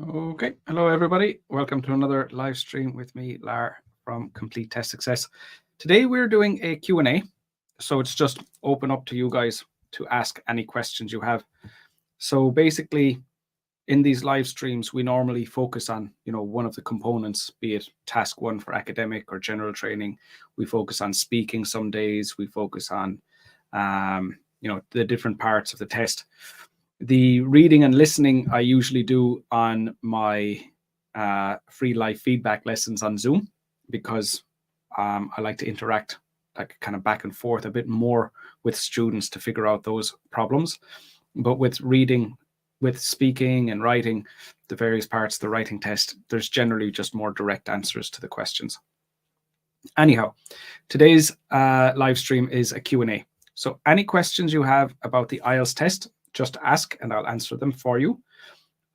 Okay, hello everybody. Welcome to another live stream with me, Lar from Complete Test Success. Today we're doing a Q&A, so it's just open up to you guys to ask any questions you have. So basically, in these live streams, we normally focus on, one of the components, be it task 1 for academic or general training. We focus on speaking some days. We focus on, the different parts of the test. The reading and listening I usually do on my free live feedback lessons on Zoom, because I like to interact like kind of back and forth a bit more with students to figure out those problems. But with reading, with speaking and writing, the various parts of the writing test, there's generally just more direct answers to the questions. Anyhow, today's live stream is a Q&A. So any questions you have about the IELTS test, just ask and I'll answer them for you.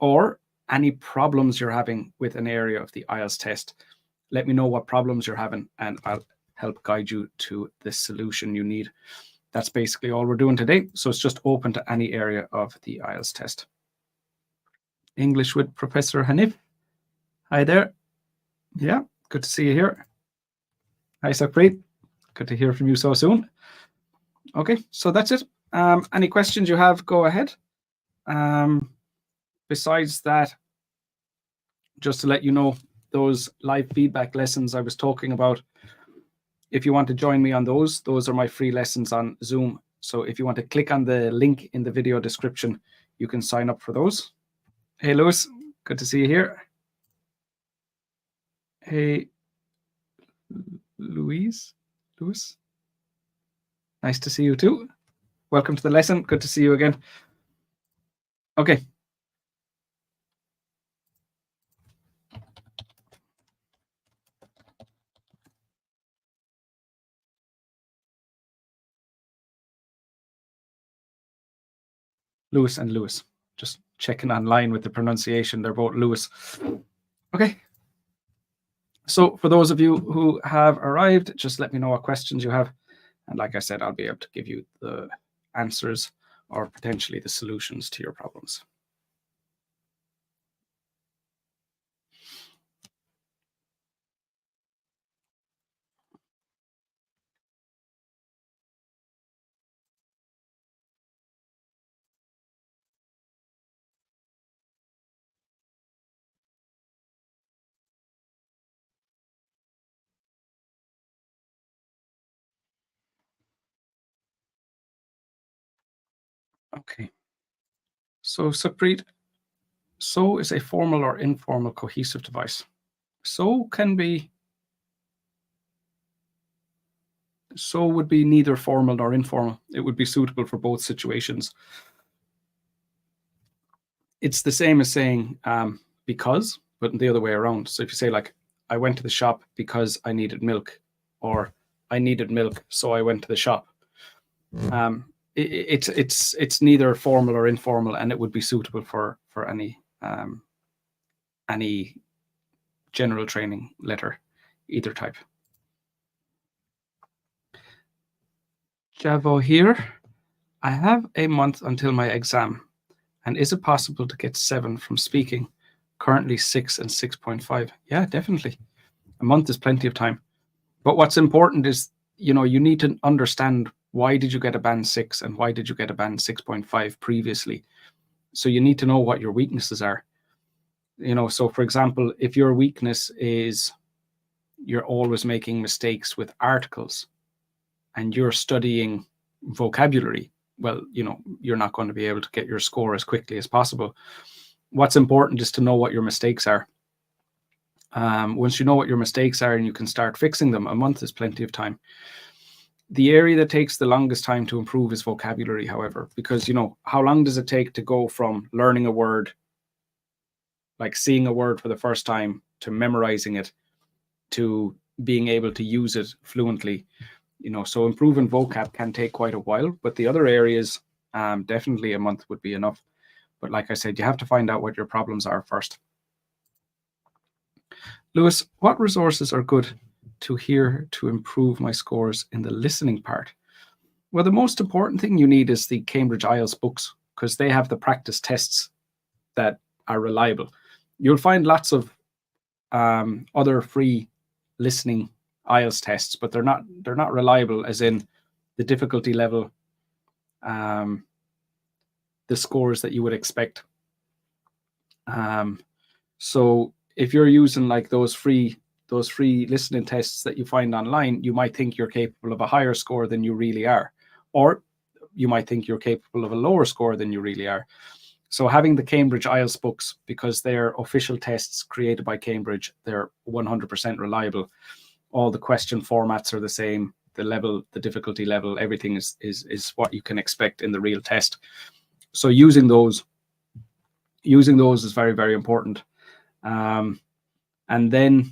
Or any problems you're having with an area of the IELTS test, let me know what problems you're having and I'll help guide you to the solution you need. That's basically all we're doing today. So it's just open to any area of the IELTS test. English with Professor Hanif. Hi there. Yeah, good to see you here. Hi, Sakpreet. Good to hear from you so soon. Okay, so that's it. Any questions you have, go ahead. Besides that, just to let you know, those live feedback lessons I was talking about, if you want to join me on those are my free lessons on Zoom. So if you want to click on the link in the video description, you can sign up for those. Hey, Lewis, good to see you here. Hey, Lewis, nice to see you too. Welcome to the lesson. Good to see you again. Okay. Lewis and Lewis. Just checking online with the pronunciation. They're both Lewis. Okay. So for those of you who have arrived, just let me know what questions you have. And like I said, I'll be able to give you the answers or potentially the solutions to your problems. Okay. So Sakpreet, so is a formal or informal cohesive device. So would be neither formal nor informal. It would be suitable for both situations. It's the same as saying because, but the other way around. So if you say like, I went to the shop because I needed milk, or I needed milk, so I went to the shop. It's neither formal or informal, and it would be suitable for any general training letter, either type. Javo here. I have a month until my exam, and is it possible to get 7 from speaking? Currently 6 and 6.5. Yeah, definitely. A month is plenty of time. But what's important is, you need to understand, why did you get a band 6 and why did you get a band 6.5 previously? So you need to know what your weaknesses are. So for example, if your weakness is you're always making mistakes with articles and you're studying vocabulary, well, you're not going to be able to get your score as quickly as possible. What's important is to know what your mistakes are. Once you know what your mistakes are and you can start fixing them, a month is plenty of time. The area that takes the longest time to improve is vocabulary, however, because, how long does it take to go from learning a word, like seeing a word for the first time, to memorizing it, to being able to use it fluently? So improving vocab can take quite a while, but the other areas, definitely a month would be enough. But like I said, you have to find out what your problems are first. Lewis, what resources are good to hear to improve my scores in the listening part? Well, the most important thing you need is the Cambridge IELTS books, because they have the practice tests that are reliable. You'll find lots of other free listening IELTS tests, but they're not reliable, as in the difficulty level, the scores that you would expect. So if you're using like those free listening tests that you find online, you might think you're capable of a higher score than you really are, or you might think you're capable of a lower score than you really are. So having the Cambridge IELTS books, because they're official tests created by Cambridge, they're 100% reliable. All the question formats are the same. The level, the difficulty level, everything is what you can expect in the real test. So using those is very, very important. And then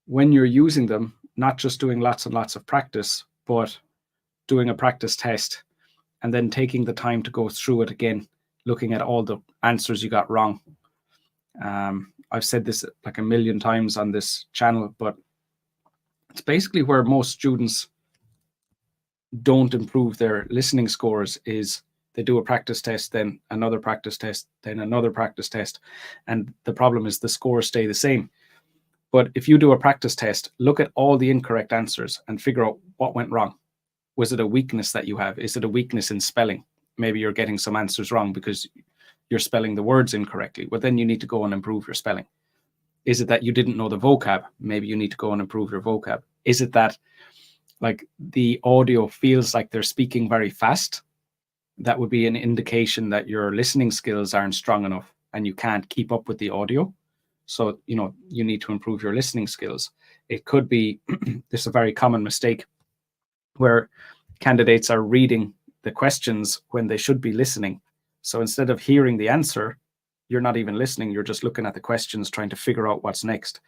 when you're using them, not just doing lots and lots of practice, but doing a practice test and then taking the time to go through it again, looking at all the answers you got wrong. I've said this like a million times on this channel, but it's basically where most students don't improve their listening scores is they do a practice test, then another practice test, then another practice test. And the problem is the scores stay the same. But if you do a practice test, look at all the incorrect answers and figure out what went wrong. Was it a weakness that you have? Is it a weakness in spelling? Maybe you're getting some answers wrong because you're spelling the words incorrectly. Well, then you need to go and improve your spelling. Is it that you didn't know the vocab? Maybe you need to go and improve your vocab. Is it that like the audio feels like they're speaking very fast? That would be an indication that your listening skills aren't strong enough and you can't keep up with the audio. So, you need to improve your listening skills. It could be, this is a very common mistake, where candidates are reading the questions when they should be listening. So instead of hearing the answer, you're not even listening. You're just looking at the questions, trying to figure out what's next.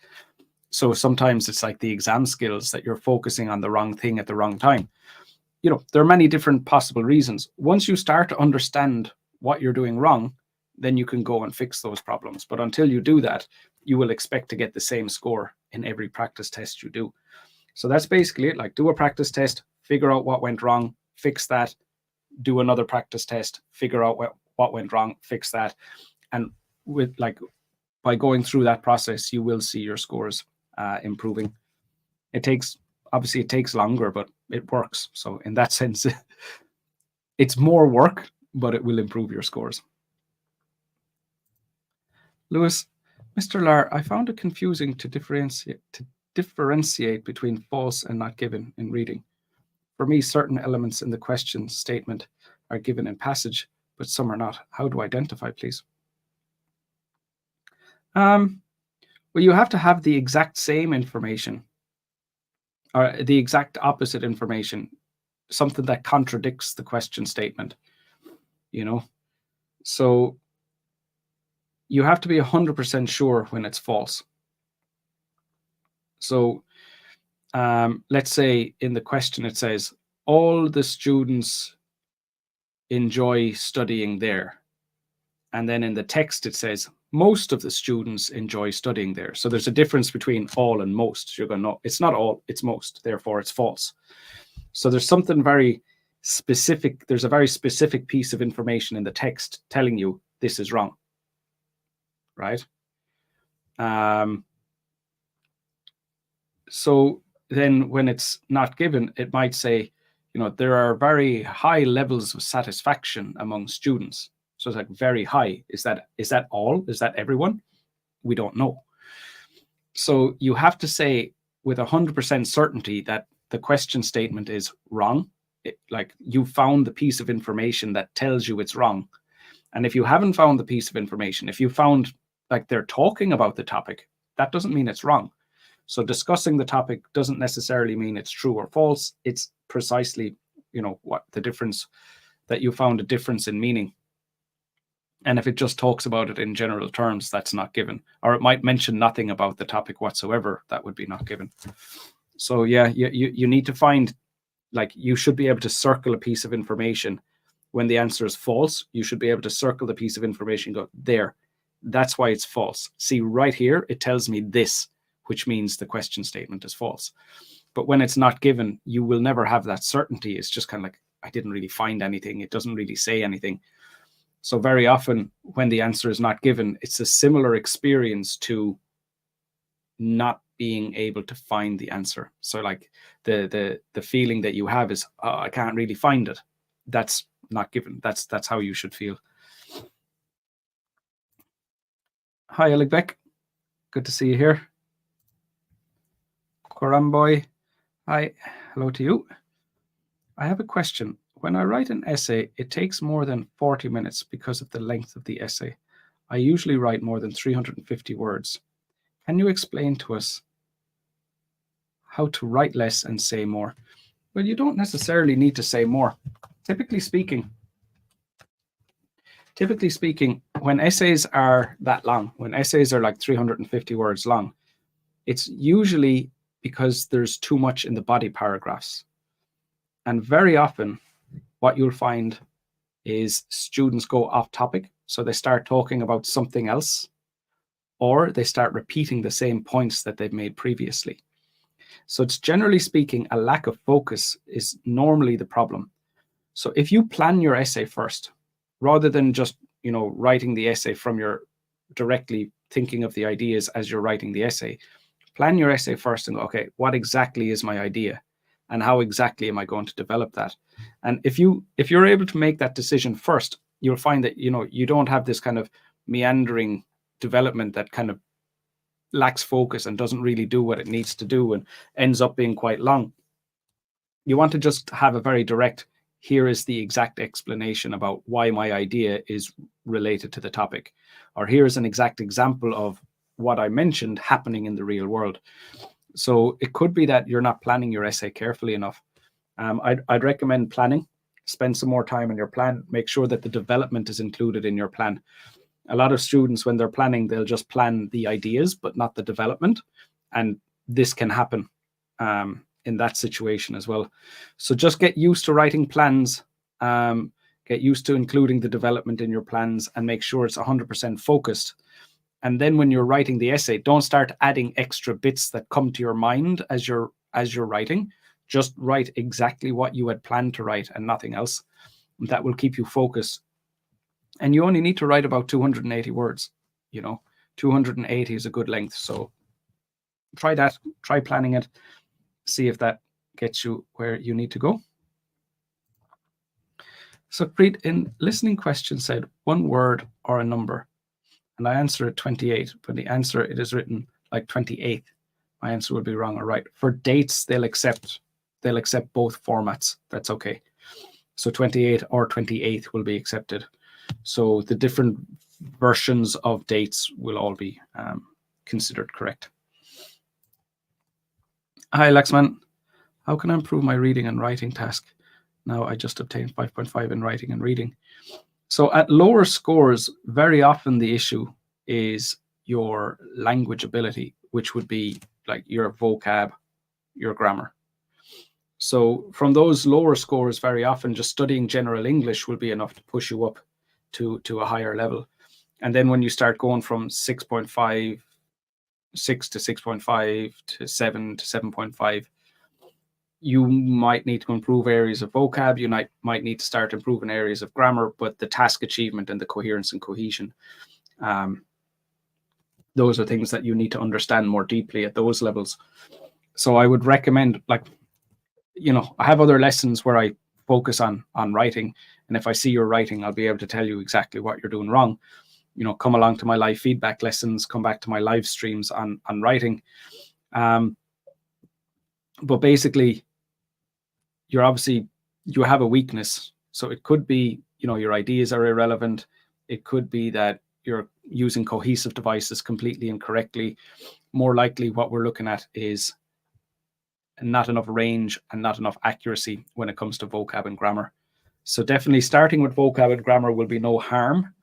So sometimes it's like the exam skills that you're focusing on the wrong thing at the wrong time. There are many different possible reasons. Once you start to understand what you're doing wrong, then you can go and fix those problems. But until you do that, you will expect to get the same score in every practice test you do. So that's basically it. Like, do a practice test, figure out what went wrong, fix that, do another practice test, figure out what went wrong, fix that. And by going through that process, you will see your scores improving. It takes longer, but it works. So in that sense, it's more work, but it will improve your scores. Lewis, Mr. Lar, I found it confusing to differentiate between false and not given in reading. For me, certain elements in the question statement are given in passage, but some are not. How do I identify, please? Well, you have to have the exact same information, or the exact opposite information, something that contradicts the question statement, So you have to be 100% sure when it's false. So let's say in the question it says, all the students enjoy studying there. And then in the text it says, most of the students enjoy studying there. So there's a difference between all and most. You're going, no, it's not all, it's most, therefore it's false. So there's something very specific. There's a very specific piece of information in the text telling you this is wrong, right? So then when it's not given, it might say, there are very high levels of satisfaction among students. So it's like very high. Is that all? Is that everyone? We don't know. So you have to say with 100% certainty that the question statement is wrong. Like, you found the piece of information that tells you it's wrong. And if you haven't found the piece of information, if you found like they're talking about the topic, that doesn't mean it's wrong. So discussing the topic doesn't necessarily mean it's true or false. It's precisely, what the difference, that you found a difference in meaning. And if it just talks about it in general terms, that's not given. Or it might mention nothing about the topic whatsoever, that would be not given. So yeah, you need to find, like, you should be able to circle a piece of information. When the answer is false, you should be able to circle the piece of information, go, there, that's why it's false. See, right here, it tells me this, which means the question statement is false. But when it's not given, you will never have that certainty. It's just kind of like, I didn't really find anything. It doesn't really say anything. So very often when the answer is not given, it's a similar experience to not being able to find the answer. So like the feeling that you have is, oh, I can't really find it. That's not given. That's how you should feel. Hi, Alec Beck. Good to see you here. Coramboy. Hi. Hello to you. I have a question. When I write an essay, it takes more than 40 minutes because of the length of the essay. I usually write more than 350 words. Can you explain to us how to write less and say more? Well, you don't necessarily need to say more. Typically speaking, when essays are that long, when essays are like 350 words long, it's usually because there's too much in the body paragraphs. And very often what you'll find is students go off topic. So they start talking about something else, or they start repeating the same points that they've made previously. So it's generally speaking, a lack of focus is normally the problem. So if you plan your essay first, rather than just, writing the essay from your directly thinking of the ideas as you're writing the essay, plan your essay first and go, okay, what exactly is my idea? And how exactly am I going to develop that? And if you're able to make that decision first, you'll find that, you don't have this kind of meandering development that kind of lacks focus and doesn't really do what it needs to do and ends up being quite long. You want to just have a very direct, here is the exact explanation about why my idea is related to the topic, or here's an exact example of what I mentioned happening in the real world. So it could be that you're not planning your essay carefully enough. I'd recommend planning. Spend some more time on your plan. Make sure that the development is included in your plan. A lot of students, when they're planning, they'll just plan the ideas, but not the development. And this can happen in that situation as well. So just get used to writing plans, get used to including the development in your plans, and make sure it's 100% focused. And then when you're writing the essay, don't start adding extra bits that come to your mind as you're writing. Just write exactly what you had planned to write and nothing else. That will keep you focused. And you only need to write about 280 words. 280 is a good length. So try that, try planning it, see if that gets you where you need to go. So Preet, in listening question said one word or a number. And I answer it 28, but the answer, it is written like 28th. My answer would be wrong or right. For dates, they'll accept both formats. That's okay. So 28 or 28th will be accepted. So the different versions of dates will all be considered correct. Hi, Laxman. How can I improve my reading and writing task? Now I just obtained 5.5 in writing and reading. So at lower scores, very often the issue is your language ability, which would be like your vocab, your grammar. So from those lower scores, very often just studying general English will be enough to push you up to a higher level. And then when you start going from 6.5, 6 to 6.5 to 7 to 7.5, you might need to improve areas of vocab. You might need to start improving areas of grammar, but the task achievement and the coherence and cohesion, those are things that you need to understand more deeply at those levels. So I would recommend, I have other lessons where I focus on writing. And if I see your writing, I'll be able to tell you exactly what you're doing wrong. Come along to my live feedback lessons, come back to my live streams on writing. But basically, you have a weakness. So it could be, your ideas are irrelevant. It could be that you're using cohesive devices completely incorrectly. More likely what we're looking at is not enough range and not enough accuracy when it comes to vocab and grammar. So definitely starting with vocab and grammar will be no harm.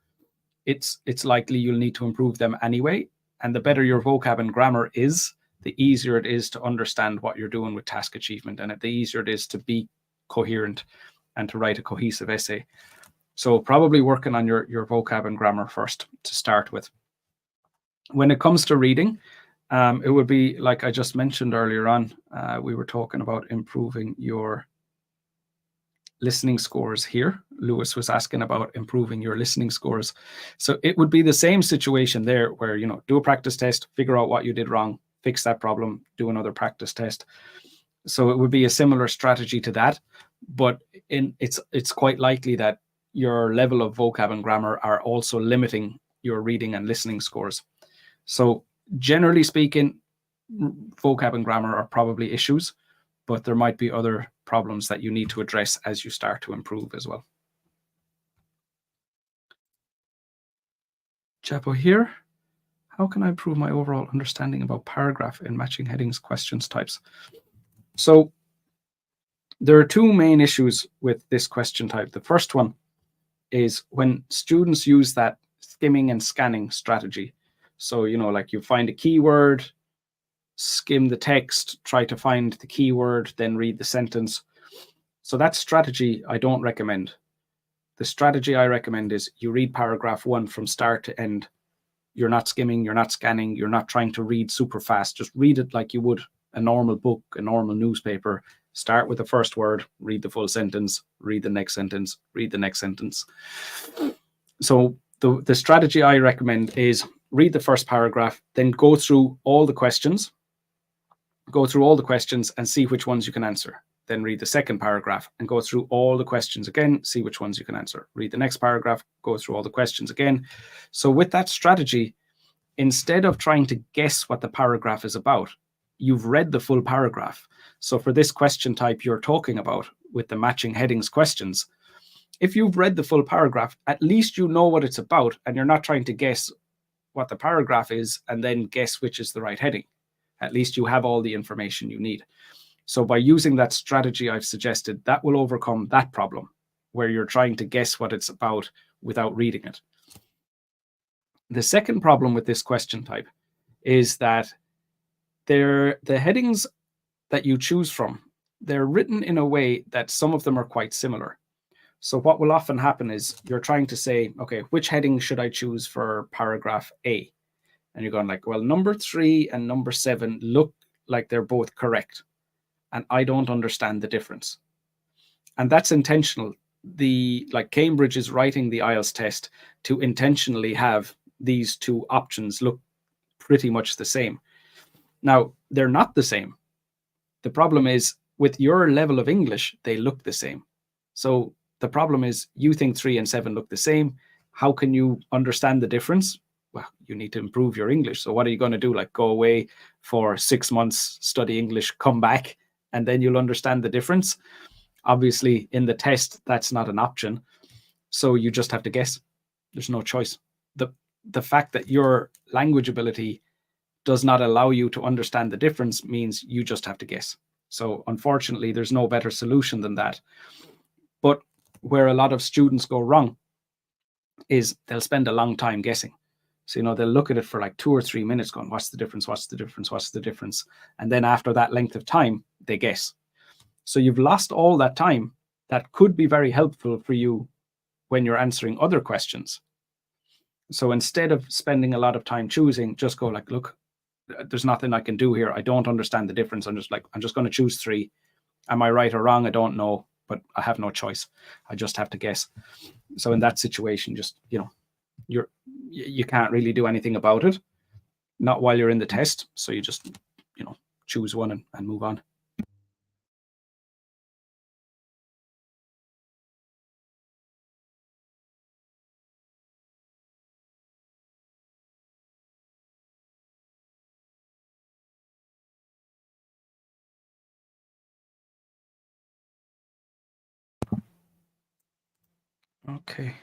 It's likely you'll need to improve them anyway. And the better your vocab and grammar is, the easier it is to understand what you're doing with task achievement, and the easier it is to be coherent and to write a cohesive essay. So probably working on your vocab and grammar first to start with. When it comes to reading, it would be like I just mentioned earlier on, we were talking about improving your listening scores here. Lewis was asking about improving your listening scores. So it would be the same situation there where, you know, do a practice test, figure out what you did wrong, fix that problem, do another practice test. So it would be a similar strategy to that, but it's quite likely that your level of vocab and grammar are also limiting your reading and listening scores. So generally speaking, vocab and grammar are probably issues, but there might be other problems that you need to address as you start to improve as well. Japo here. How can I improve my overall understanding about paragraph in matching headings, questions, types? So there are two main issues with this question type. The first one is when students use that skimming and scanning strategy. So, you know, like you find a keyword, skim the text, try to find the keyword, then read the sentence. So that strategy I don't recommend. The strategy I recommend is you read paragraph 1 from start to end. You're not skimming, you're not scanning, you're not trying to read super fast. Just read it like you would a normal book, a normal newspaper. Start with the first word, read the full sentence, read the next sentence, read the next sentence. So the strategy I recommend is read the first paragraph, then go through all the questions. Go through all the questions and see which ones you can answer. Then read the second paragraph and go through all the questions again, see which ones you can answer. Read the next paragraph, go through all the questions again. So with that strategy, instead of trying to guess what the paragraph is about, you've read the full paragraph. So for this question type you're talking about with the matching headings questions, if you've read the full paragraph, at least you know what it's about and you're not trying to guess what the paragraph is and then guess which is the right heading. At least you have all the information you need. So by using that strategy I've suggested, that will overcome that problem where you're trying to guess what it's about without reading it. The second problem with this question type is that the headings that you choose from, they're written in a way that some of them are quite similar. So what will often happen is you're trying to say, okay, which heading should I choose for paragraph A? And you're going like, well, number 3 and number 7 look like they're both correct. And I don't understand the difference. And that's intentional. Like Cambridge is writing the IELTS test to intentionally have these two options look pretty much the same. Now, they're not the same. The problem is with your level of English, they look the same. So the problem is you think 3 and 7 look the same. How can you understand the difference? Well, you need to improve your English. So what are you going to do? Like go away for 6 months, study English, come back, and then you'll understand the difference. Obviously, in the test, that's not an option. So you just have to guess. There's no choice. The fact that your language ability does not allow you to understand the difference means you just have to guess. So unfortunately, there's no better solution than that. But where a lot of students go wrong is they'll spend a long time guessing. So, you know, they'll look at it for like 2 or 3 minutes going, what's the difference? What's the difference? What's the difference? And then after that length of time, they guess. So you've lost all that time that could be very helpful for you when you're answering other questions. So instead of spending a lot of time choosing, just go like, look, there's nothing I can do here. I don't understand the difference. I'm just going to choose 3. Am I right or wrong? I don't know, but I have no choice. I just have to guess. So in that situation, just, you know, you can't really do anything about it, not while you're in the test. So you just, you know, choose one and move on. Okay.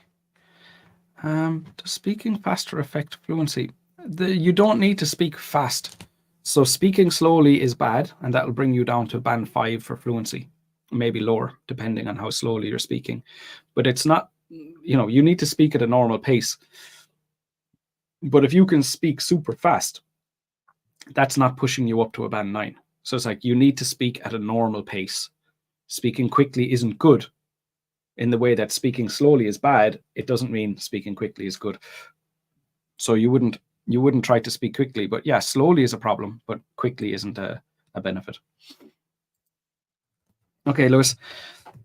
Does speaking faster affect fluency? You don't need to speak fast. So speaking slowly is bad, and that will bring you down to band 5 for fluency, maybe lower, depending on how slowly you're speaking. But it's not, you know, you need to speak at a normal pace. But if you can speak super fast, that's not pushing you up to a band 9. So it's like you need to speak at a normal pace. Speaking quickly isn't good. In the way that speaking slowly is bad, it doesn't mean speaking quickly is good. So you wouldn't try to speak quickly, but yeah, slowly is a problem, but quickly isn't a benefit. Okay, Lewis,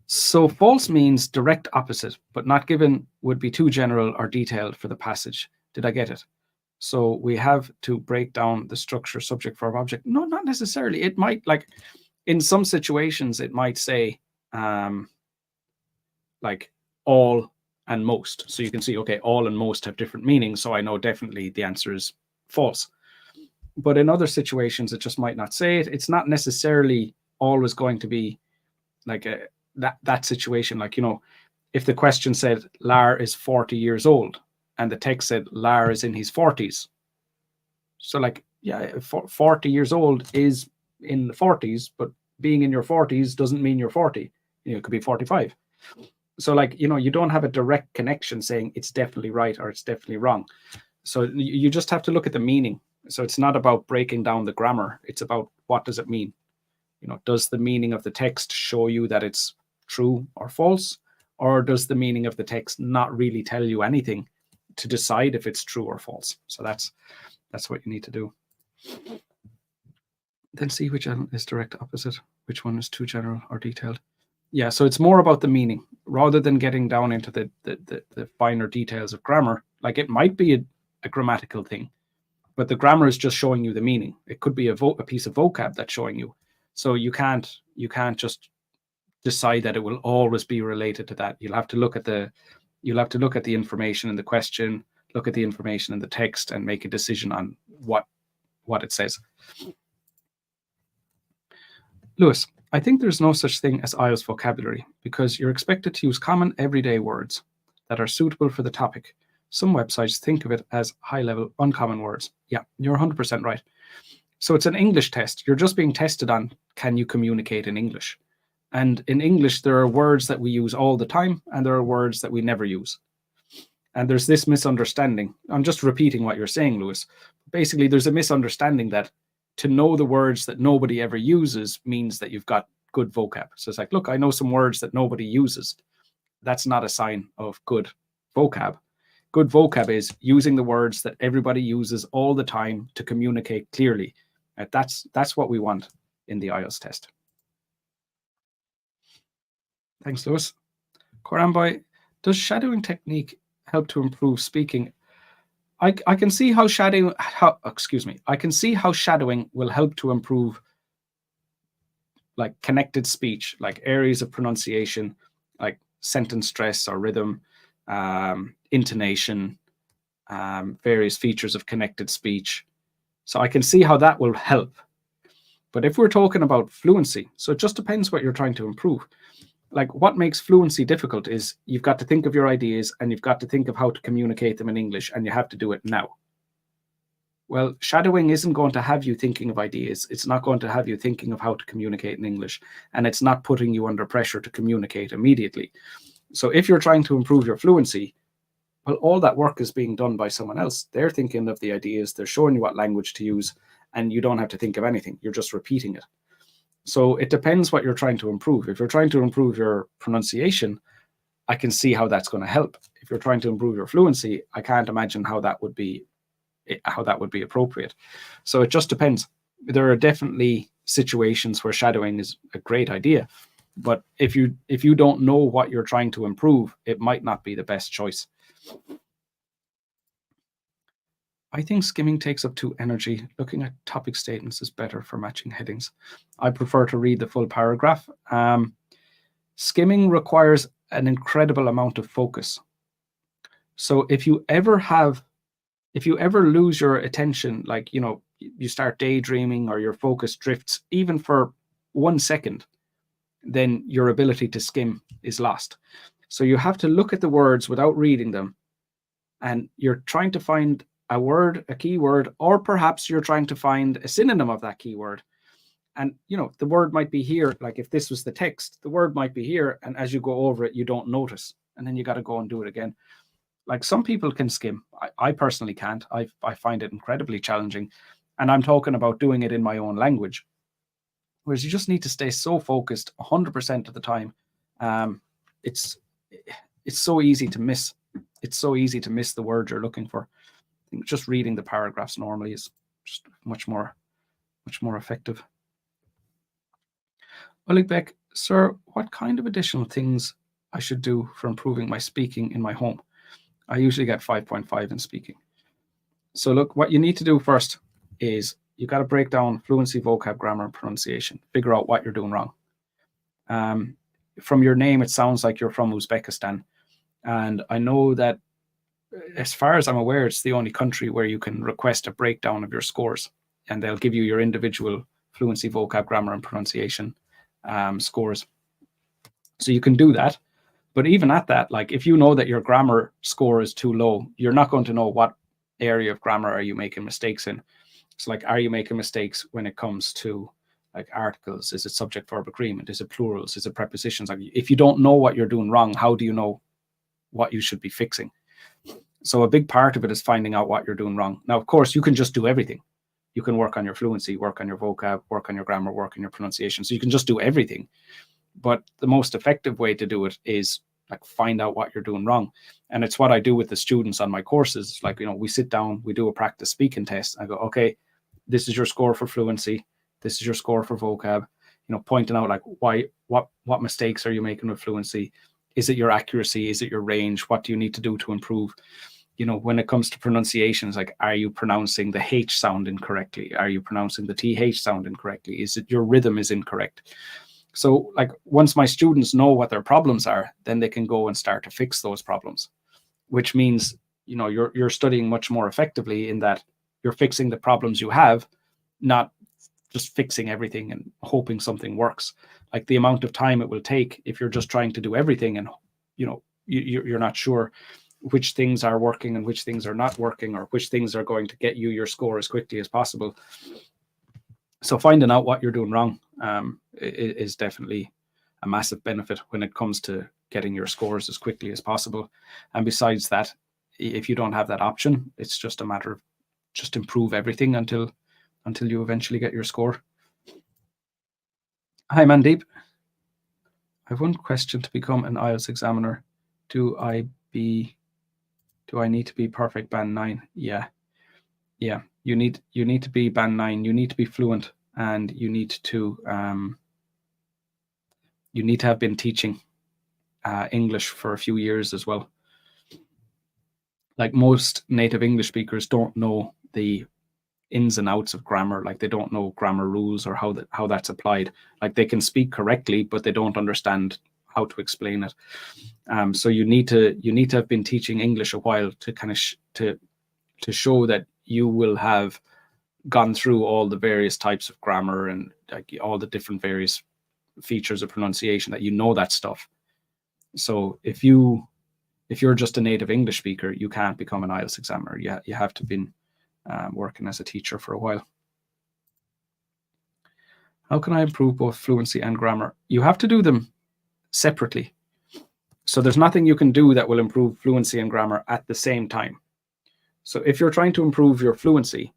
So false means direct opposite, but not given, would be too general or detailed for the passage. Did I get it? So we have to break down the structure, subject, verb, object. No, not necessarily. It might, like, in some situations, it might say like all and most. So you can see, okay, all and most have different meanings. So I know definitely the answer is false. But in other situations, it just might not say it. It's not necessarily always going to be like that situation. Like, you know, if the question said Lar is 40 years old and the text said Lar is in his 40s. So like, yeah, 40 years old is in the 40s, but being in your 40s doesn't mean you're 40. You know, it could be 45. So like, you know, you don't have a direct connection saying it's definitely right or it's definitely wrong. So you just have to look at the meaning. So it's not about breaking down the grammar. It's about what does it mean? You know, does the meaning of the text show you that it's true or false? Or does the meaning of the text not really tell you anything to decide if it's true or false? So that's what you need to do. Then see which is direct opposite, which one is too general or detailed. Yeah, so it's more about the meaning rather than getting down into the finer details of grammar. Like, it might be a grammatical thing, but the grammar is just showing you the meaning. It could be a piece of vocab that's showing you. So you can't just decide that it will always be related to that. You'll have to look at the information in the question, look at the information in the text, and make a decision on what it says. Lewis, I think there's no such thing as IELTS vocabulary because you're expected to use common everyday words that are suitable for the topic. Some websites think of it as high-level, uncommon words. Yeah, you're 100% right. So it's an English test. You're just being tested on, can you communicate in English? And in English, there are words that we use all the time, and there are words that we never use. And there's this misunderstanding. I'm just repeating what you're saying, Lewis. Basically, there's a misunderstanding that to know the words that nobody ever uses means that you've got good vocab. So it's like, look, I know some words that nobody uses. That's not a sign of good vocab. Good vocab is using the words that everybody uses all the time to communicate clearly. That's what we want in the IELTS test. Thanks, Lewis. Coramboy, does shadowing technique help to improve speaking? I can see how shadowing will help to improve like connected speech, like areas of pronunciation, like sentence stress or rhythm, intonation, various features of connected speech. So I can see how that will help. But if we're talking about fluency, so it just depends what you're trying to improve. Like, what makes fluency difficult is you've got to think of your ideas and you've got to think of how to communicate them in English, and you have to do it now. Well, shadowing isn't going to have you thinking of ideas. It's not going to have you thinking of how to communicate in English, and it's not putting you under pressure to communicate immediately. So if you're trying to improve your fluency, well, all that work is being done by someone else. They're thinking of the ideas, they're showing you what language to use, and you don't have to think of anything. You're just repeating it. So it depends what you're trying to improve. If you're trying to improve your pronunciation, I can see how that's going to help. If you're trying to improve your fluency, I can't imagine how that would be appropriate. So it just depends. There are definitely situations where shadowing is a great idea, but if you don't know what you're trying to improve, it might not be the best choice. I think skimming takes up too energy. Looking at topic statements is better for matching headings. I prefer to read the full paragraph. Skimming requires an incredible amount of focus. So if you ever lose your attention, like, you know, you start daydreaming or your focus drifts even for 1 second, then your ability to skim is lost. So you have to look at the words without reading them, and you're trying to find a word, a keyword, or perhaps you're trying to find a synonym of that keyword. And, you know, the word might be here. Like, if this was the text, the word might be here, and as you go over it, you don't notice, and then you got to go and do it again. Like, some people can skim. I personally can't. I find it incredibly challenging, and I'm talking about doing it in my own language. Whereas you just need to stay so focused 100% of the time. It's so easy to miss. It's so easy to miss the word you're looking for. I think just reading the paragraphs normally is just much more effective. Oleg Beck, Sir, what kind of additional things I should do for improving my speaking in my home? I usually get 5.5 in speaking. So look, what you need to do first is you got to break down fluency, vocab, grammar, and pronunciation. Figure out what you're doing wrong. From your name, it sounds like you're from Uzbekistan. And I know that, as far as I'm aware, it's the only country where you can request a breakdown of your scores. And they'll give you your individual fluency, vocab, grammar, and pronunciation scores. So you can do that. But even at that, like if you know that your grammar score is too low, you're not going to know what area of grammar are you making mistakes in. So like, are you making mistakes when it comes to like articles? Is it subject verb agreement? Is it plurals? Is it prepositions? Like, if you don't know what you're doing wrong, how do you know what you should be fixing? So a big part of it is finding out what you're doing wrong. Now, of course, you can just do everything. You can work on your fluency, work on your vocab, work on your grammar, work on your pronunciation. So you can just do everything. But the most effective way to do it is like find out what you're doing wrong. And it's what I do with the students on my courses. Like, we sit down, we do a practice speaking test. I go, okay, this is your score for fluency. This is your score for vocab, pointing out like what mistakes are you making with fluency? Is it your accuracy? Is it your range? What do you need to do to improve? When it comes to pronunciations, like, are you pronouncing the H sound incorrectly? Are you pronouncing the TH sound incorrectly? Is it your rhythm is incorrect? So like, once my students know what their problems are, then they can go and start to fix those problems, which means, you're studying much more effectively in that you're fixing the problems you have, not just fixing everything and hoping something works. Like, the amount of time it will take if you're just trying to do everything and, you're not sure which things are working and which things are not working, or which things are going to get you your score as quickly as possible. So finding out what you're doing wrong is definitely a massive benefit when it comes to getting your scores as quickly as possible. And besides that, if you don't have that option, it's just a matter of just improve everything until you eventually get your score. Hi, Mandeep. I have one question to become an IELTS examiner. Do I need to be perfect band 9? Yeah. You need to be band 9. You need to be fluent, and you need to have been teaching English for a few years as well. Like, most native English speakers don't know the ins and outs of grammar. Like, they don't know grammar rules or how that's applied. Like, they can speak correctly, but they don't understand how to explain it. So you need to have been teaching English a while to kind of to show that you will have gone through all the various types of grammar and like all the different various features of pronunciation, that that stuff. So if you're just a native English speaker, you can't become an IELTS examiner. You have to have been working as a teacher for a while. How can I improve both fluency and grammar? You have to do them separately. So there's nothing you can do that will improve fluency and grammar at the same time. So if you're trying to improve your fluency,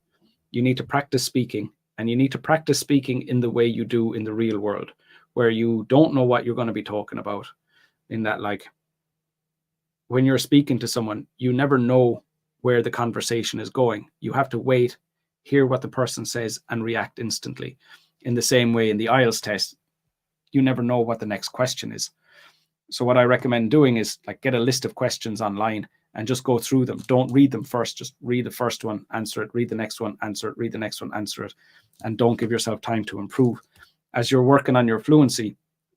you need to practice speaking, and you need to practice speaking in the way you do in the real world, where you don't know what you're going to be talking about. In that, like, when you're speaking to someone, you never know where the conversation is going. You have to wait, hear what the person says, and react instantly. In the same way, in the IELTS test, you never know what the next question is. So what I recommend doing is like get a list of questions online and just go through them. Don't read them first. Just read the first one, answer it, read the next one, answer it, read the next one, answer it, and don't give yourself time to improve. As you're working on your fluency,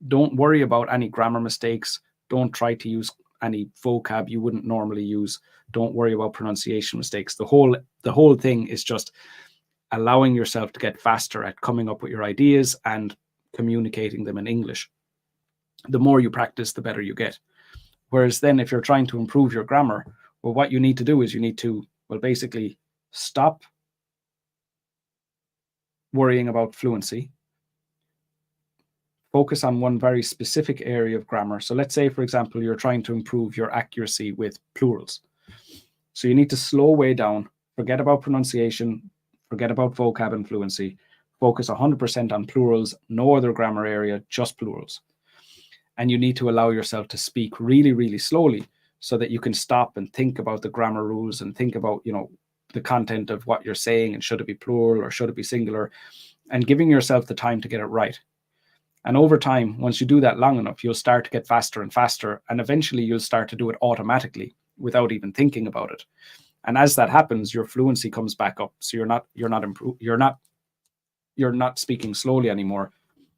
don't worry about any grammar mistakes. Don't try to use any vocab you wouldn't normally use. Don't worry about pronunciation mistakes. The whole thing is just allowing yourself to get faster at coming up with your ideas and communicating them in English. The more you practice, the better you get. Whereas then if you're trying to improve your grammar, well, what you need to do is you need to, basically stop worrying about fluency, focus on one very specific area of grammar. So let's say, for example, you're trying to improve your accuracy with plurals. So you need to slow way down, forget about pronunciation, forget about vocab and fluency, focus 100% on plurals, no other grammar area, just plurals. And you need to allow yourself to speak really, really slowly so that you can stop and think about the grammar rules and think about, the content of what you're saying, and should it be plural or should it be singular, and giving yourself the time to get it right. And over time, once you do that long enough, you'll start to get faster and faster, and eventually you'll start to do it automatically without even thinking about it. And as that happens, your fluency comes back up. So you're not speaking slowly anymore.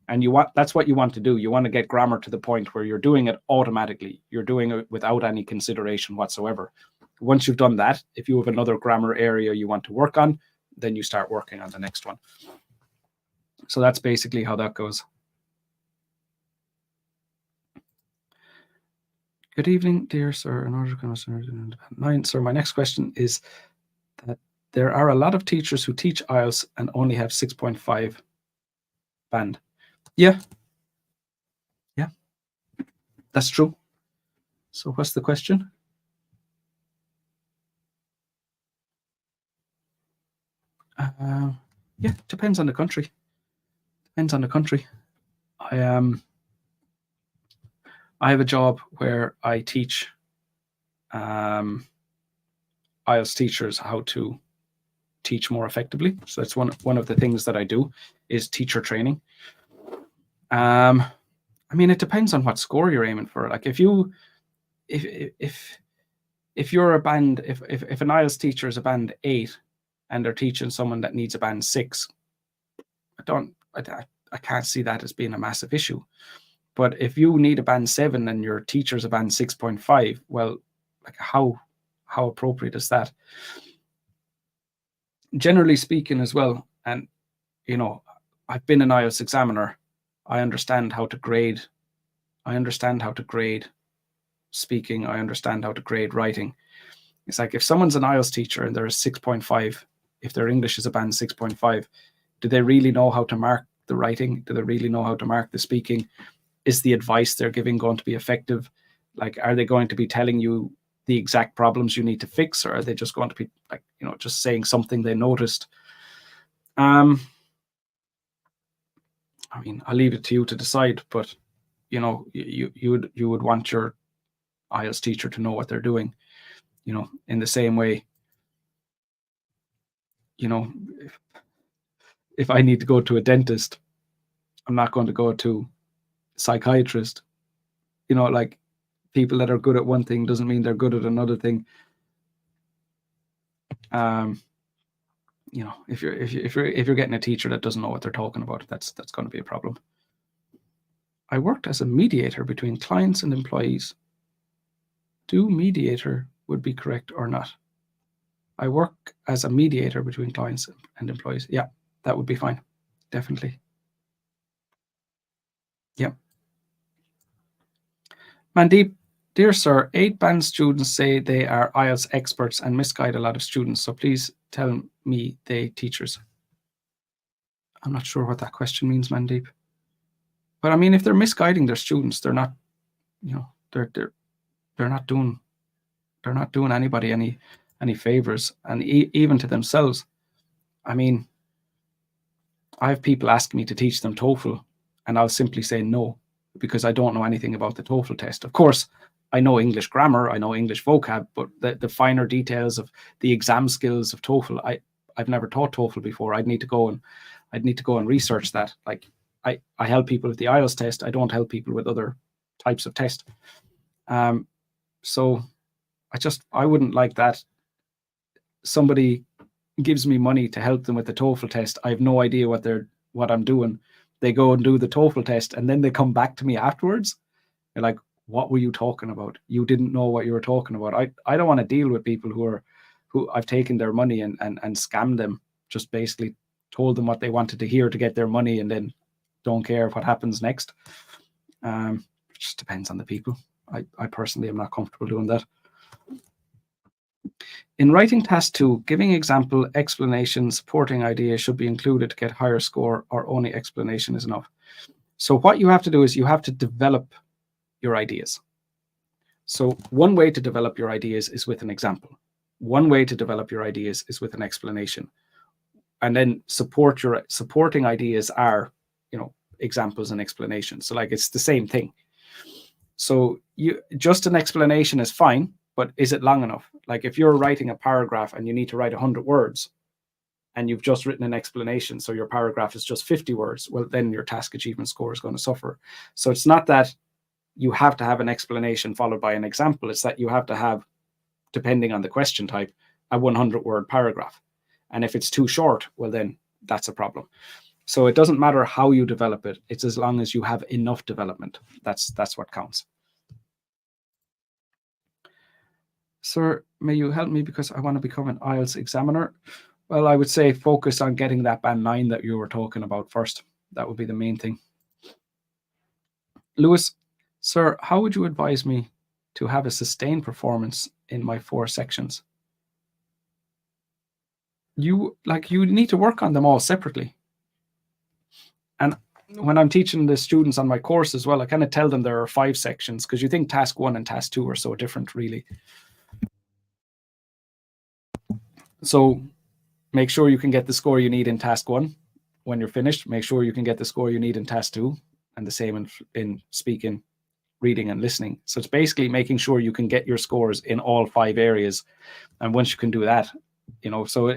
And that's what you want to do. You want to get grammar to the point where you're doing it automatically. You're doing it without any consideration whatsoever. Once you've done that, if you have another grammar area you want to work on, then you start working on the next one. So that's basically how that goes. Good evening, dear sir. In order to nine, sir, my next question is that there are a lot of teachers who teach IELTS and only have 6.5 band. Yeah, that's true. So what's the question? Yeah, depends on the country. Depends on the country. I have a job where I teach IELTS teachers how to teach more effectively. So that's one of the things that I do is teacher training. I mean, it depends on what score you're aiming for. Like if you're a band, if an IELTS teacher is a band 8 and they're teaching someone that needs a band 6, I can't see that as being a massive issue. But if you need a band 7 and your teacher's a band 6.5, well, like how appropriate is that? Generally speaking as well, and I've been an IELTS examiner. I understand how to grade. I understand how to grade speaking. I understand how to grade writing. It's like if someone's an IELTS teacher and they're a 6.5, if their English is a band 6.5, do they really know how to mark the writing? Do they really know how to mark the speaking? Is the advice they're giving going to be effective? Like, are they going to be telling you the exact problems you need to fix, or are they just going to be like, just saying something they noticed? I mean, I'll leave it to you to decide, but you would want your IELTS teacher to know what they're doing, in the same way, if I need to go to a dentist, I'm not going to go to a psychiatrist. Like, people that are good at one thing doesn't mean they're good at another thing. If you're getting a teacher that doesn't know what they're talking about, that's going to be a problem. I worked as a mediator between clients and employees. Do mediator would be correct or not? I work as a mediator between clients and employees. Yeah, that would be fine. Definitely. Yeah. Mandeep, dear sir, 8 band students say they are IELTS experts and misguide a lot of students. So please tell me they teachers. I'm not sure what that question means, Mandeep. But I mean, if they're misguiding their students, they're not, they're not doing anybody any favors, and even to themselves. I mean, I have people ask me to teach them TOEFL, and I'll simply say no, because I don't know anything about the TOEFL test. Of course, I know English grammar, I know English vocab, but the finer details of the exam skills of TOEFL, I've never taught TOEFL before. I'd need to go and research that. Like, I help people with the IELTS test. I don't help people with other types of test. So I wouldn't like that. Somebody gives me money to help them with the TOEFL test. I have no idea what I'm doing. They go and do the TOEFL test, and then they come back to me afterwards. They're like, what were you talking about? You didn't know what you were talking about. I don't want to deal with people who I've taken their money and scammed them, just basically told them what they wanted to hear to get their money, and then don't care what happens next. It just depends on the people. I personally am not comfortable doing that. In writing task 2, giving example, explanation, supporting idea should be included to get higher score, or only explanation is enough. So what you have to do is you have to develop your ideas. So one way to develop your ideas is with an example. One way to develop your ideas is with an explanation. And then supporting ideas are, examples and explanations. So like, it's the same thing. So just an explanation is fine, but is it long enough? Like, if you're writing a paragraph and you need to write 100 words, and you've just written an explanation, so your paragraph is just 50 words, well, then your task achievement score is going to suffer. So it's not that you have to have an explanation followed by an example. It's that you have to have, depending on the question type, a 100-word paragraph. And if it's too short, well, then that's a problem. So it doesn't matter how you develop it. It's as long as you have enough development. That's what counts. Sir, may you help me because I want to become an IELTS examiner? Well, I would say focus on getting that band 9 that you were talking about first. That would be the main thing. Lewis, sir, how would you advise me to have a sustained performance in my 4 sections? You need to work on them all separately. And when I'm teaching the students on my course as well, I kind of tell them there are 5 sections, because you think task 1 and task 2 are so different, really. So make sure you can get the score you need in task 1. When you're finished, make sure you can get the score you need in task 2, and the same in speaking, reading, and listening. So it's basically making sure you can get your scores in all 5 areas. And once you can do that, so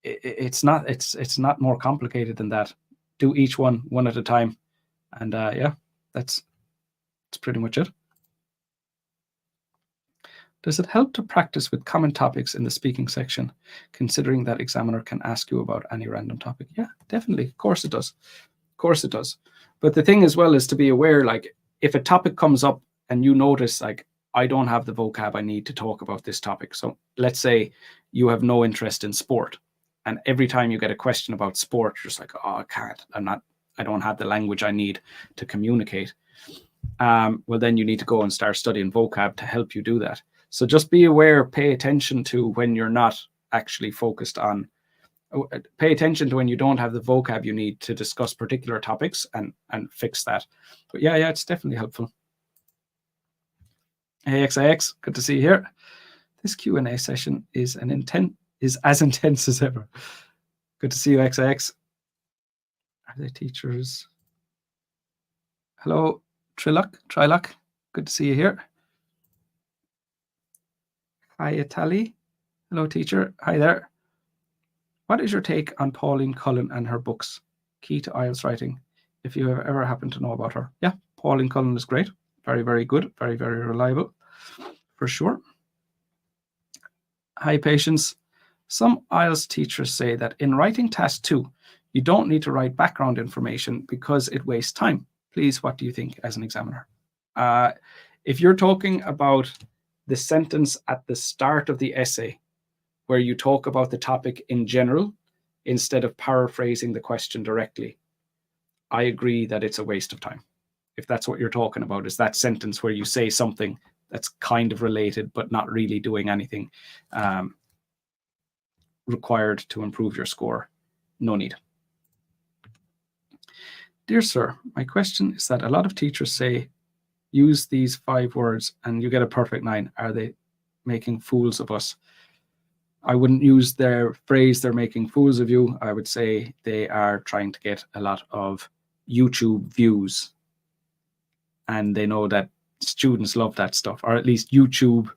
it's not more complicated than that. Do each one at a time, and yeah, that's pretty much it. Does it help to practice with common topics in the speaking section, considering that examiner can ask you about any random topic? Yeah, definitely. Of course it does. Of course it does. But the thing as well is to be aware, like, if a topic comes up and you notice, like, I don't have the vocab I need to talk about this topic. So let's say you have no interest in sport, and every time you get a question about sport, you're just like, oh, I can't. I don't have the language I need to communicate. Well, then you need to go and start studying vocab to help you do that. So just be aware, pay attention to when you're not actually focused on, pay attention to when you don't have the vocab you need to discuss particular topics, and fix that. But yeah, it's definitely helpful. Hey, XIX, good to see you here. This Q&A session is as intense as ever. Good to see you, XX. Are they teachers? Hello, Trilock. Good to see you here. Hi, Itali. Hello, teacher. Hi there. What is your take on Pauline Cullen and her books, Key to IELTS Writing, if you have ever happened to know about her? Yeah, Pauline Cullen is great. Very, very good. Very, very reliable, for sure. Hi, Patience. Some IELTS teachers say that in writing task 2, you don't need to write background information because it wastes time. Please, what do you think as an examiner? If you're talking about the sentence at the start of the essay, where you talk about the topic in general, instead of paraphrasing the question directly, I agree that it's a waste of time. If that's what you're talking about, is that sentence where you say something that's kind of related, but not really doing anything required to improve your score, no need. Dear sir, my question is that a lot of teachers say, use these 5 words and you get a perfect 9. Are they making fools of us? I wouldn't use their phrase, they're making fools of you. I would say they are trying to get a lot of YouTube views. And they know that students love that stuff, or at least YouTube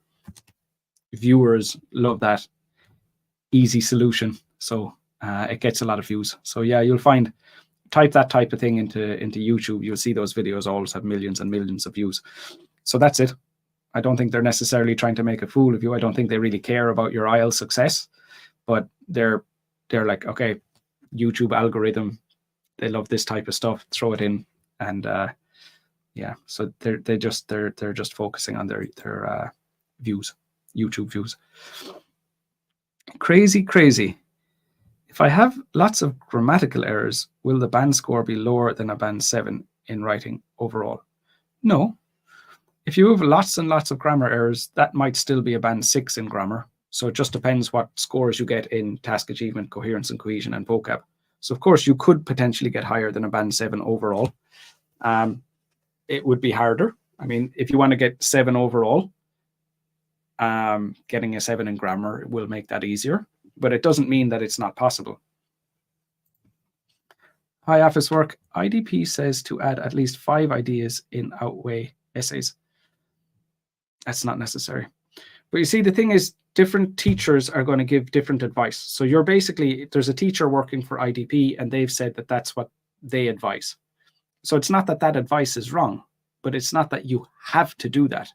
viewers love that easy solution. So it gets a lot of views. So yeah, you'll find, type that type of thing into YouTube, you'll see those videos always have millions and millions of views. So that's it. I don't think they're necessarily trying to make a fool of you. I don't think they really care about your IELTS success, but they're like, okay, YouTube algorithm, they love this type of stuff, throw it in. And yeah, so they're just focusing on their views, YouTube views. Crazy. If I have lots of grammatical errors, will the band score be lower than a band 7 in writing overall? No. If you have lots and lots of grammar errors, that might still be a band 6 in grammar. So it just depends what scores you get in task achievement, coherence and cohesion, and vocab. So of course you could potentially get higher than a band 7 overall. It would be harder. I mean, if you want to get 7 overall, getting a 7 in grammar will make that easier, but it doesn't mean that it's not possible. Hi, office work. IDP says to add at least 5 ideas in outweigh essays. That's not necessary. But you see, the thing is, different teachers are going to give different advice. So you're basically, there's a teacher working for IDP and they've said that that's what they advise. So it's not that that advice is wrong, but it's not that you have to do that.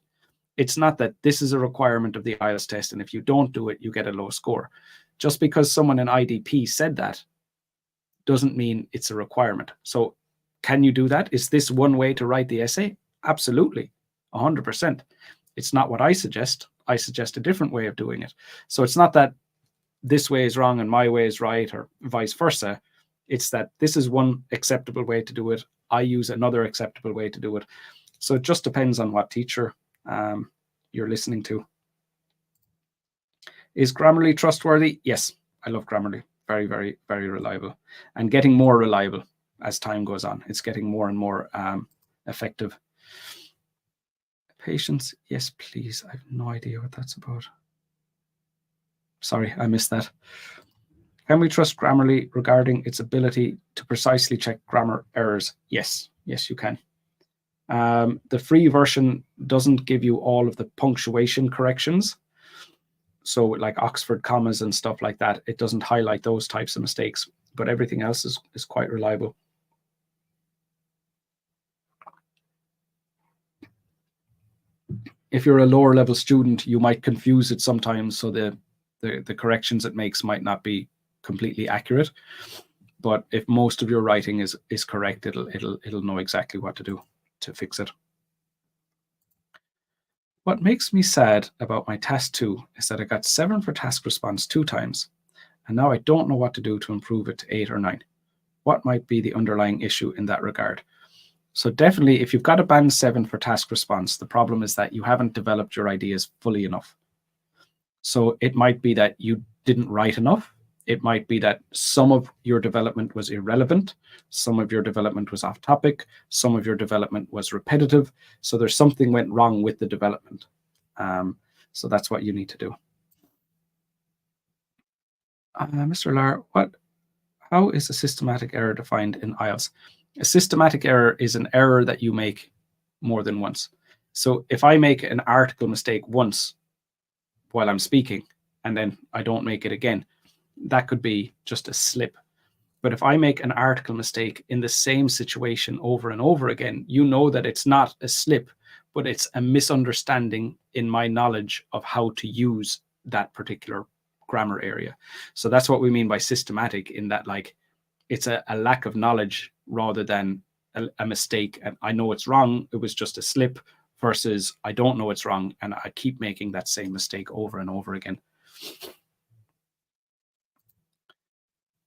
It's not that this is a requirement of the IELTS test, and if you don't do it, you get a low score. Just because someone in IDP said that doesn't mean it's a requirement. So can you do that? Is this one way to write the essay? Absolutely, 100%. It's not what I suggest. I suggest a different way of doing it. So it's not that this way is wrong and my way is right, or vice versa. It's that this is one acceptable way to do it. I use another acceptable way to do it. So it just depends on what teacher you're listening to. Is Grammarly trustworthy? Yes, I love Grammarly. Very, very, very reliable, and getting more reliable as time goes on. It's getting more and more effective. Patience, yes, please. I have no idea what that's about. Sorry, I missed that. Can we trust Grammarly regarding its ability to precisely check grammar errors? Yes, yes, you can. The free version doesn't give you all of the punctuation corrections. So like Oxford commas and stuff like that, it doesn't highlight those types of mistakes, but everything else is quite reliable. If you're a lower level student, you might confuse it sometimes, so the corrections it makes might not be completely accurate. But if most of your writing is correct, it'll know exactly what to do to fix it. What makes me sad about my task 2 is that I got 7 for task response 2 times, and now I don't know what to do to improve it to 8 or 9. What might be the underlying issue in that regard? So definitely, if you've got a band 7 for task response, the problem is that you haven't developed your ideas fully enough. So it might be that you didn't write enough. It might be that some of your development was irrelevant. Some of your development was off topic. Some of your development was repetitive. So there's something went wrong with the development. So that's what you need to do. Mr. Lar, how is a systematic error defined in IELTS? A systematic error is an error that you make more than once. So if I make an article mistake once while I'm speaking, and then I don't make it again, that could be just a slip. But if I make an article mistake in the same situation over and over again, you know that it's not a slip, but it's a misunderstanding in my knowledge of how to use that particular grammar area. So that's what we mean by systematic, in that like it's a lack of knowledge rather than a mistake. And I know it's wrong, it was just a slip, versus I don't know it's wrong and I keep making that same mistake over and over again.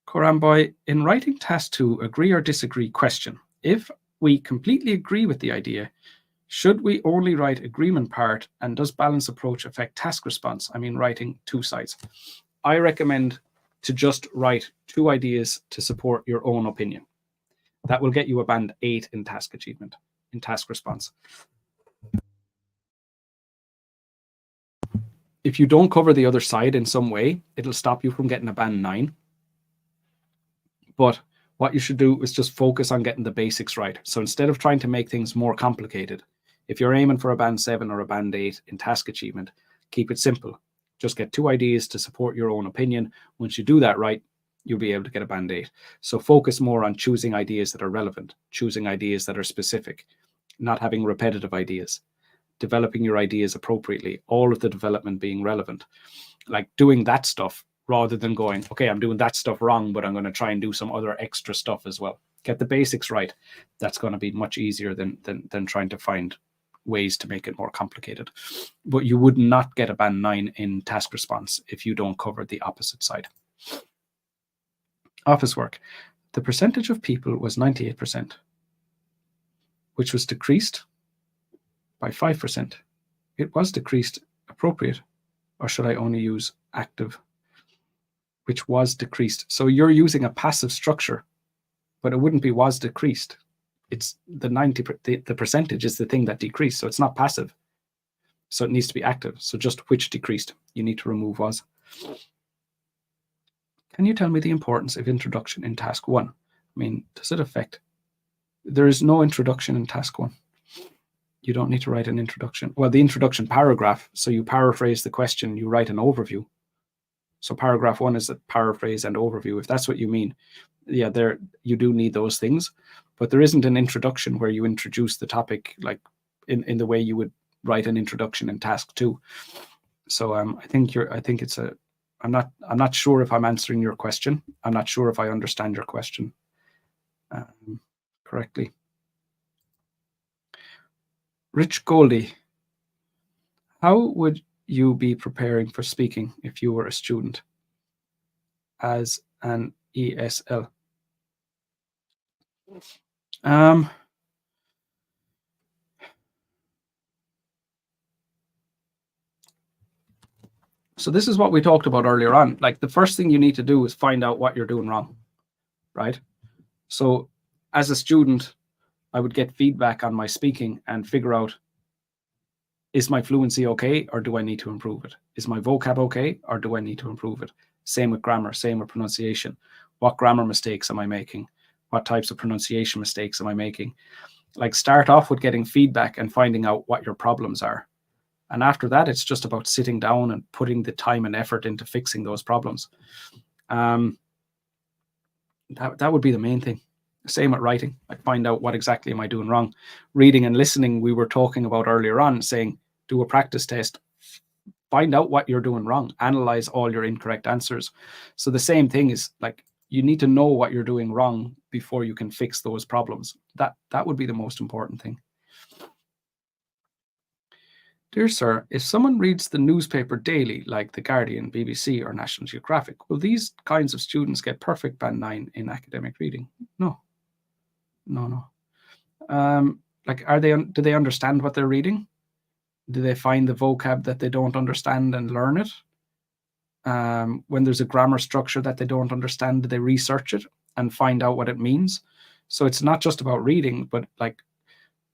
Coramboy, in writing task 2, agree or disagree question. If we completely agree with the idea, should we only write agreement part, and does balance approach affect task response? I mean, writing 2 sides. I recommend to just write 2 ideas to support your own opinion. That will get you a band 8 in task achievement, in task response. If you don't cover the other side in some way, it'll stop you from getting a band 9. But what you should do is just focus on getting the basics right. So instead of trying to make things more complicated, if you're aiming for a band 7 or a band 8 in task achievement, keep it simple. Just get 2 ideas to support your own opinion. Once you do that right, you'll be able to get a band 8. So focus more on choosing ideas that are relevant, choosing ideas that are specific, not having repetitive ideas, developing your ideas appropriately, all of the development being relevant, like doing that stuff rather than going, okay, I'm doing that stuff wrong, but I'm going to try and do some other extra stuff as well. Get the basics right. That's going to be much easier than trying to find ways to make it more complicated. But you would not get a band 9 in task response if you don't cover the opposite side. Office work. The percentage of people was 98%, which was decreased by 5%. It was decreased appropriate, or should I only use active? Which was decreased. So you're using a passive structure, but it wouldn't be was decreased. It's the 90%, the percentage is the thing that decreased. So it's not passive. So it needs to be active. So just which decreased. You need to remove was. Can you tell me the importance of introduction in task 1? I mean, does it affect? There is no introduction in task 1. You don't need to write an introduction. Well, the introduction paragraph. So you paraphrase the question, you write an overview. So paragraph 1 is a paraphrase and overview. If that's what you mean, yeah, there you do need those things, but there isn't an introduction where you introduce the topic like in the way you would write an introduction in task 2. So I think it's a. I'm not sure if I'm answering your question. I'm not sure if I understand your question correctly. Rich Goldie, how would you be preparing for speaking if you were a student as an ESL? So this is what we talked about earlier on. Like the first thing you need to do is find out what you're doing wrong, right? So as a student, I would get feedback on my speaking and figure out, is my fluency okay, or do I need to improve it? Is my vocab okay, or do I need to improve it? Same with grammar, same with pronunciation. What grammar mistakes am I making? What types of pronunciation mistakes am I making? Like start off with getting feedback and finding out what your problems are. And after that, it's just about sitting down and putting the time and effort into fixing those problems. That would be the main thing. Same with writing. Like find out what exactly am I doing wrong. Reading and listening, we were talking about earlier on, saying do a practice test. Find out what you're doing wrong. Analyze all your incorrect answers. So the same thing is like you need to know what you're doing wrong before you can fix those problems. That would be the most important thing. Dear sir, if someone reads the newspaper daily, like The Guardian, BBC, or National Geographic, will these kinds of students get perfect band 9 in academic reading? No. Like, do they understand what they're reading? Do they find the vocab that they don't understand and learn it? When there's a grammar structure that they don't understand, do they research it and find out what it means? So it's not just about reading, but like,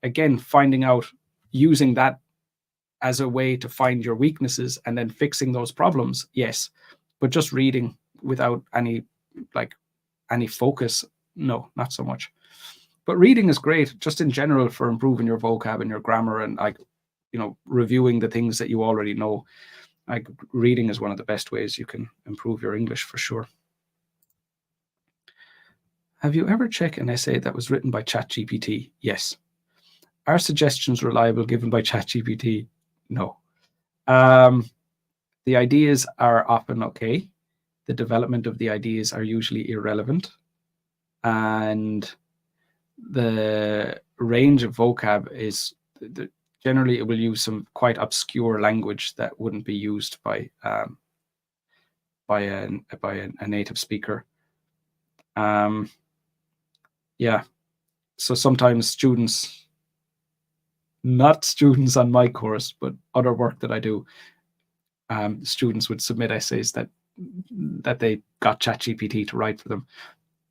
again, finding out, using that as a way to find your weaknesses and then fixing those problems, yes. But just reading without any focus, no, not so much. But reading is great just in general for improving your vocab and your grammar and reviewing the things that you already know. Like reading is one of the best ways you can improve your English for sure. Have you ever checked an essay that was written by ChatGPT? Yes. Are suggestions reliable given by ChatGPT? No. The ideas are often okay. The development of the ideas are usually irrelevant. And the range of vocab is generally it will use some quite obscure language that wouldn't be used by a native speaker. Yeah. So sometimes students, not students on my course, but other work that I do, students would submit essays that they got ChatGPT to write for them,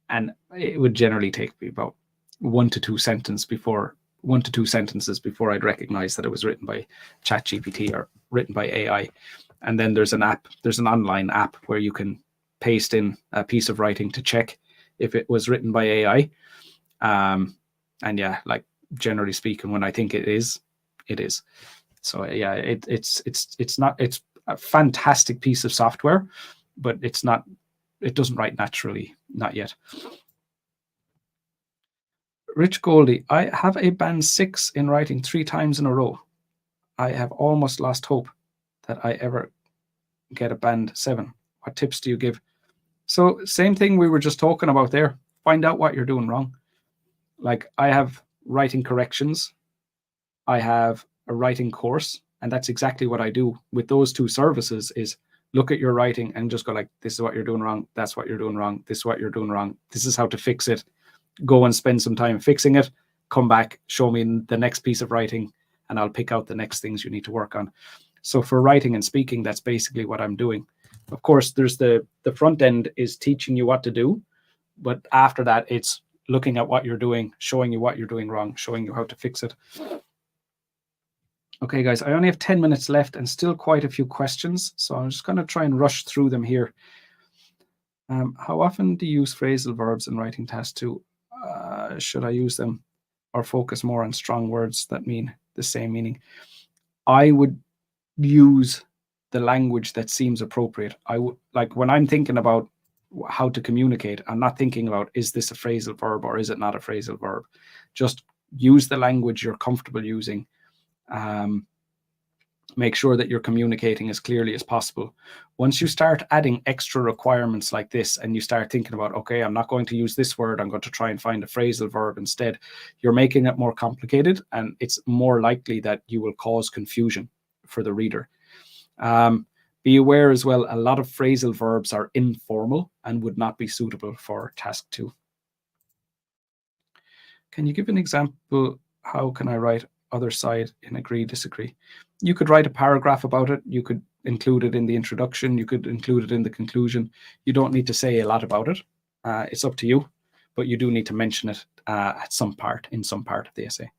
and it would generally take me about 1 to 2 sentences before I'd recognize that it was written by ChatGPT or written by AI. And then there's an online app where you can paste in a piece of writing to check if it was written by AI. And yeah, like generally speaking, when I think it is. So yeah, it's a fantastic piece of software, but it doesn't write naturally, not yet. Rich Goldie, I have a band 6 in writing 3 times in a row. I have almost lost hope that I ever get a band 7. What tips do you give? So same thing we were just talking about there. Find out what you're doing wrong. Like I have writing corrections. I have a writing course, and that's exactly what I do with those 2 services is look at your writing and just go like, this is what you're doing wrong. That's what you're doing wrong. This is what you're doing wrong. This is how to fix it. Go and spend some time fixing it. Come back, show me the next piece of writing, and I'll pick out the next things you need to work on. So for writing and speaking, that's basically what I'm doing. Of course, there's the front end is teaching you what to do, but after that, it's looking at what you're doing, showing you what you're doing wrong, showing you how to fix it. Okay, guys, I only have 10 minutes left and still quite a few questions, so I'm just going to try and rush through them here. How often do you use phrasal verbs in writing task 2? Should I use them? or focus more on strong words that mean the same meaning. I would use the language that seems appropriate. Like when I'm thinking about how to communicate, I'm not thinking about, is this a phrasal verb or is it not a phrasal verb? Just use the language you're comfortable using. Make sure that you're communicating as clearly as possible. Once you start adding extra requirements like this and you start thinking about, okay, I'm not going to use this word, I'm going to try and find a phrasal verb instead, you're making it more complicated, and it's more likely that you will cause confusion for the reader. Be aware as well, a lot of phrasal verbs are informal and would not be suitable for task 2. Can you give an example? How can I write other side in agree, disagree? You could write a paragraph about it. You could include it in the introduction. You could include it in the conclusion. You don't need to say a lot about it. It's up to you, but you do need to mention it in some part of the essay.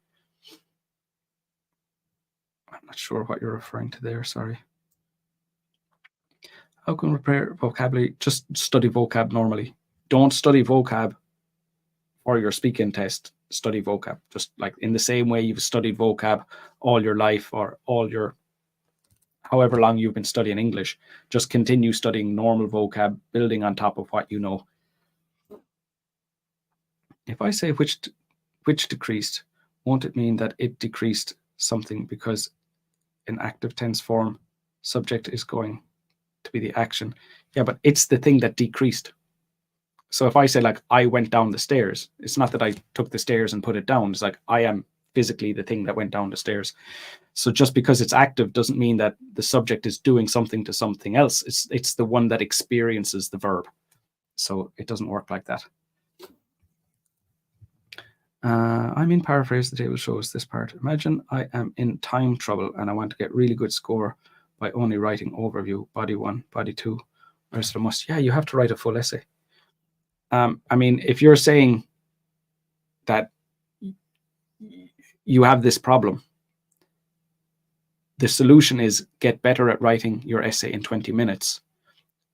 I'm not sure what you're referring to there, sorry. How can we prepare vocabulary? Just study vocab normally. Don't study vocab for your speaking test. Study vocab, just like in the same way you've studied vocab all your life, or however long you've been studying English. Just continue studying normal vocab, building on top of what you know. If I say which decreased, won't it mean that it decreased something, because in active tense form, subject is going to be the action. Yeah, but it's the thing that decreased. So if I say, like, I went down the stairs, it's not that I took the stairs and put it down. It's like I am physically the thing that went down the stairs. So just because it's active doesn't mean that the subject is doing something to something else. It's the one that experiences the verb. So it doesn't work like that. I mean, paraphrase, the table shows this part. Imagine I am in time trouble and I want to get really good score by only writing overview, body 1, body 2. Where's the must? Yeah, you have to write a full essay. I mean, if you're saying that you have this problem, the solution is get better at writing your essay in 20 minutes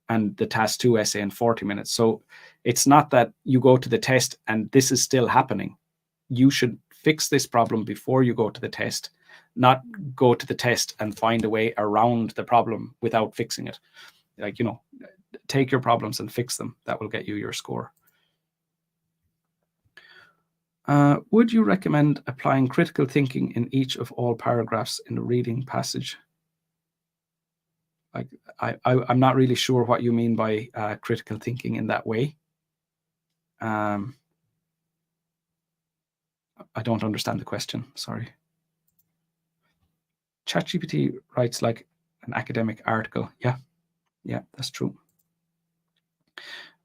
and the task 2 essay in 40 minutes. So it's not that you go to the test and this is still happening. You should fix this problem before you go to the test, not go to the test and find a way around the problem without fixing it. Like, you know, take your problems and fix them. That will get you your score. Would you recommend applying critical thinking in each of all paragraphs in the reading passage? Like, I'm not really sure what you mean by critical thinking in that way. I don't understand the question, sorry. ChatGPT writes like an academic article. Yeah, that's true.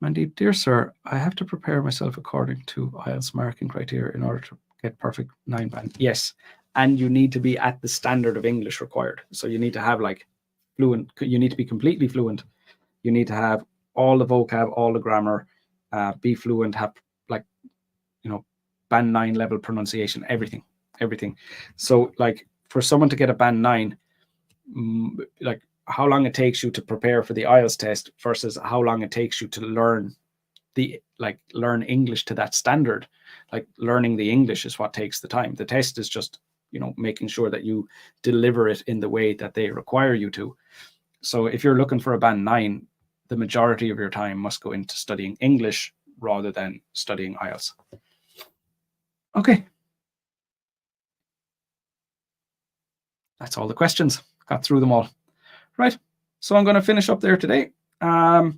Mandeep, dear sir, I have to prepare myself according to IELTS marking criteria in order to get perfect 9 band. Yes, and you need to be at the standard of English required. So you need to have like fluent, you need to be completely fluent. You need to have all the vocab, all the grammar, be fluent, have like, you know, band 9 level pronunciation, everything. So like for someone to get a band 9, like how long it takes you to prepare for the IELTS test versus how long it takes you to learn English to that standard. Like learning the English is what takes the time. The test is just, you know, making sure that you deliver it in the way that they require you to. So if you're looking for a band 9, the majority of your time must go into studying English rather than studying IELTS. Okay. That's all the questions. Got through them all. Right. So I'm going to finish up there today. I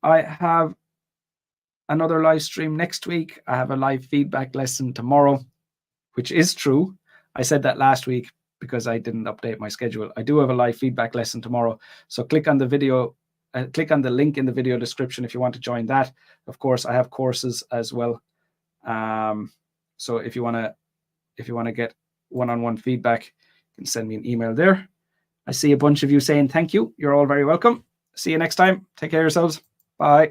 have another live stream next week. I have a live feedback lesson tomorrow, which is true. I said that last week because I didn't update my schedule. I do have a live feedback lesson tomorrow. So click on the video, click on the link in the video description if you want to join that. Of course, I have courses as well. So if you want to get one-on-one feedback, you can send me an email there. I see a bunch of you saying thank you. You're all very welcome. See you next time. Take care of yourselves. Bye.